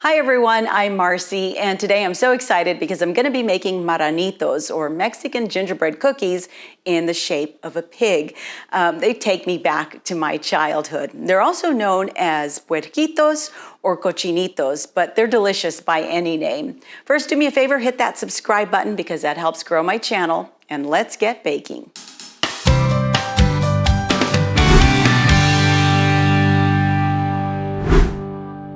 Hi everyone, I'm Marcy, and today I'm so excited because I'm going to be making marranitos, or Mexican gingerbread cookies in the shape of a pig. They take me back to my childhood. They're also known as puerquitos or cochinitos, but they're delicious by any name. First, do me a favor, hit that subscribe button because that helps grow my channel, and let's get baking.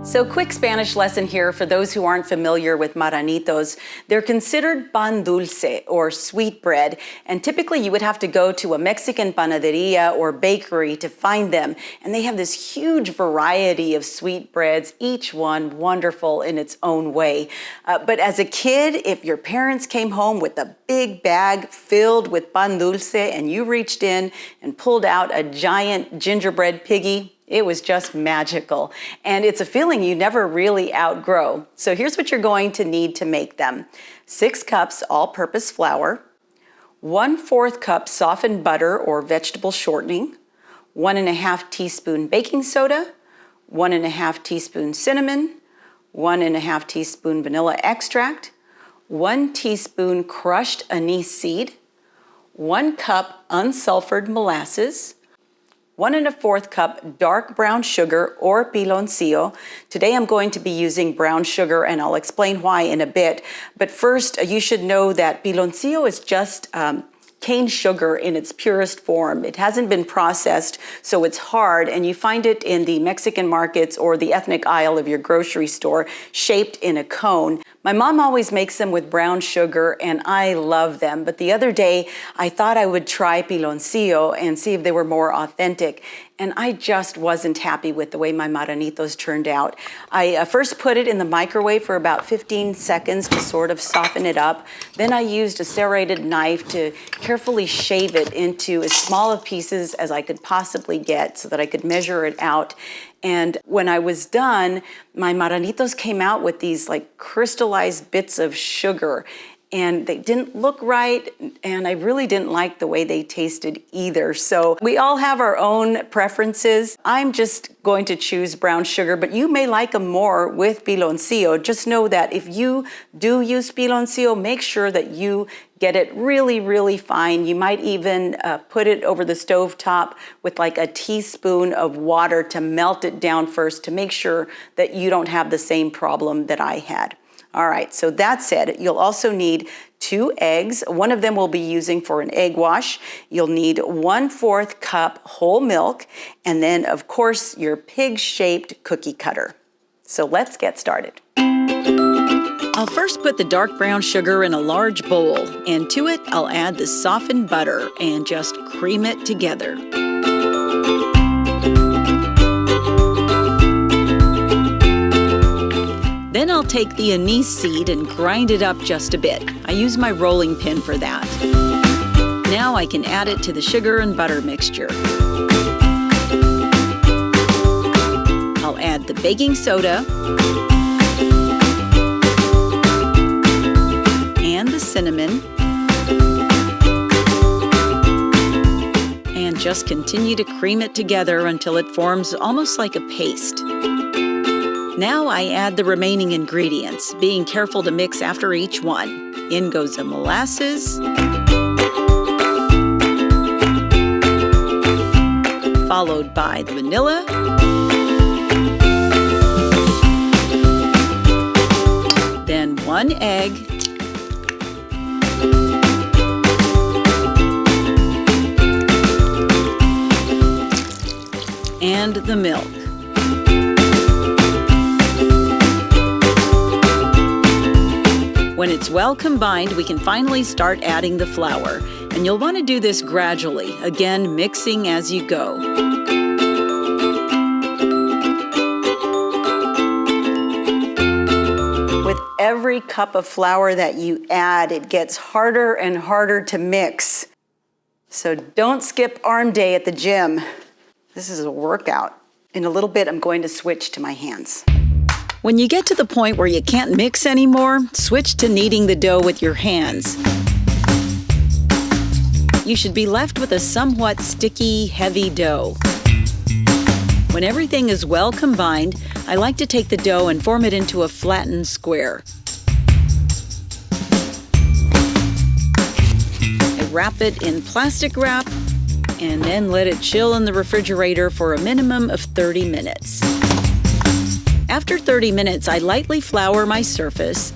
So quick Spanish lesson here for those who aren't familiar with marranitos. They're considered pan dulce or sweet bread, and typically you would have to go to a Mexican panaderia or bakery to find them. And they have this huge variety of sweet breads, each one wonderful in its own way. But as a kid, if your parents came home with a big bag filled with pan dulce and you reached in and pulled out a giant gingerbread piggy, it was just magical, and it's a feeling you never really outgrow. So here's what you're going to need to make them. 6 cups all-purpose flour, 1/4 cup softened butter or vegetable shortening, 1½ teaspoon baking soda, 1½ teaspoon cinnamon, 1½ teaspoon vanilla extract, 1 teaspoon crushed anise seed, 1 cup unsulphured molasses, 1¼ cup dark brown sugar or piloncillo. Today I'm going to be using brown sugar, and I'll explain why in a bit. But first, you should know that piloncillo is just cane sugar in its purest form. It hasn't been processed, so it's hard, and you find it in the Mexican markets or the ethnic aisle of your grocery store, shaped in a cone. My mom always makes them with brown sugar, and I love them. But the other day, I thought I would try piloncillo and see if they were more authentic. And I just wasn't happy with the way my marranitos turned out. I first put it in the microwave for about 15 seconds to sort of soften it up. Then I used a serrated knife to carefully shave it into as small of pieces as I could possibly get so that I could measure it out. And when I was done, my marranitos came out with these like crystallized bits of sugar, and they didn't look right, and I really didn't like the way they tasted either. So we all have our own preferences. I'm just going to choose brown sugar, but you may like them more with piloncillo. Just know that if you do use piloncillo, make sure that you get it really, really fine. You might even put it over the stove top with like a teaspoon of water to melt it down first to make sure that you don't have the same problem that I had. All right, so that said, you'll also need 2 eggs. One of them we'll be using for an egg wash. You'll need 1/4 cup whole milk, and then of course your pig-shaped cookie cutter. So let's get started. I'll first put the dark brown sugar in a large bowl, and to it I'll add the softened butter and just cream it together. Then I'll take the anise seed and grind it up just a bit. I use my rolling pin for that. Now I can add it to the sugar and butter mixture. I'll add the baking soda and the cinnamon, and just continue to cream it together until it forms almost like a paste. Now I add the remaining ingredients, being careful to mix after each one. In goes the molasses, followed by the vanilla, then 1 egg, and the milk. When it's well combined, we can finally start adding the flour. And you'll want to do this gradually, again, mixing as you go. With every cup of flour that you add, it gets harder and harder to mix. So don't skip arm day at the gym. This is a workout. In a little bit, I'm going to switch to my hands. When you get to the point where you can't mix anymore, switch to kneading the dough with your hands. You should be left with a somewhat sticky, heavy dough. When everything is well combined, I like to take the dough and form it into a flattened square. I wrap it in plastic wrap and then let it chill in the refrigerator for a minimum of 30 minutes. After 30 minutes, I lightly flour my surface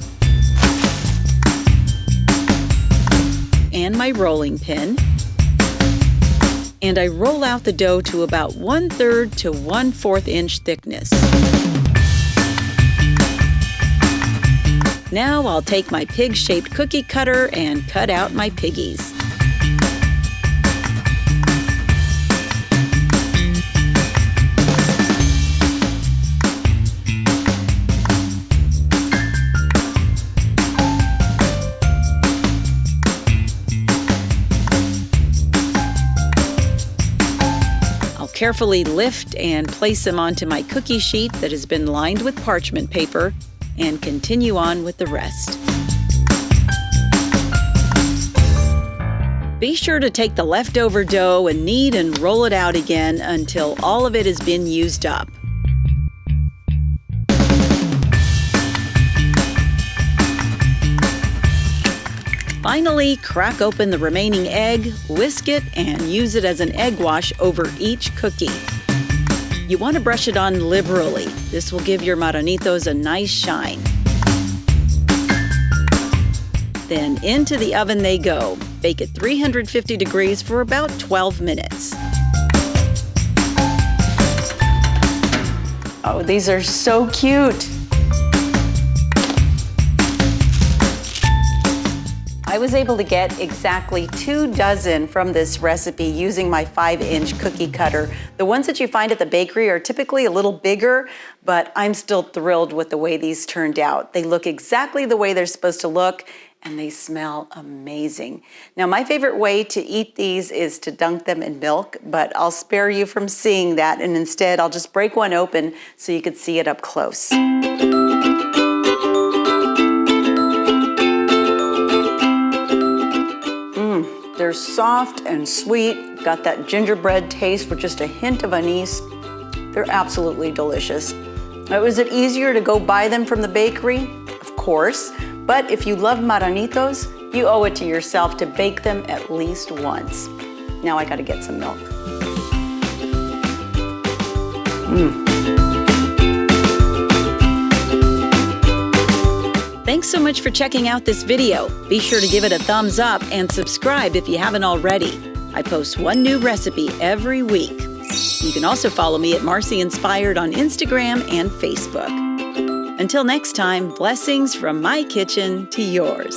and my rolling pin, and I roll out the dough to about 1/3 to 1/4 inch thickness. Now I'll take my pig-shaped cookie cutter and cut out my piggies. Carefully lift and place them onto my cookie sheet that has been lined with parchment paper and continue on with the rest. Be sure to take the leftover dough and knead and roll it out again until all of it has been used up. Finally, crack open the remaining egg, whisk it, and use it as an egg wash over each cookie. You want to brush it on liberally. This will give your marranitos a nice shine. Then into the oven they go. Bake at 350 degrees for about 12 minutes. Oh, these are so cute. I was able to get exactly 2 dozen from this recipe using my 5-inch cookie cutter. The ones that you find at the bakery are typically a little bigger, but I'm still thrilled with the way these turned out. They look exactly the way they're supposed to look, and they smell amazing. Now, my favorite way to eat these is to dunk them in milk, but I'll spare you from seeing that, and instead I'll just break one open so you could see it up close. They're soft and sweet, got that gingerbread taste with just a hint of anise. They're absolutely delicious. Now, is it easier to go buy them from the bakery? Of course, but if you love marranitos, you owe it to yourself to bake them at least once. Now I gotta get some milk. Thanks so much for checking out this video. Be sure to give it a thumbs up and subscribe if you haven't already. I post one new recipe every week. You can also follow me at Marcy Inspired on Instagram and Facebook. Until next time, blessings from my kitchen to yours.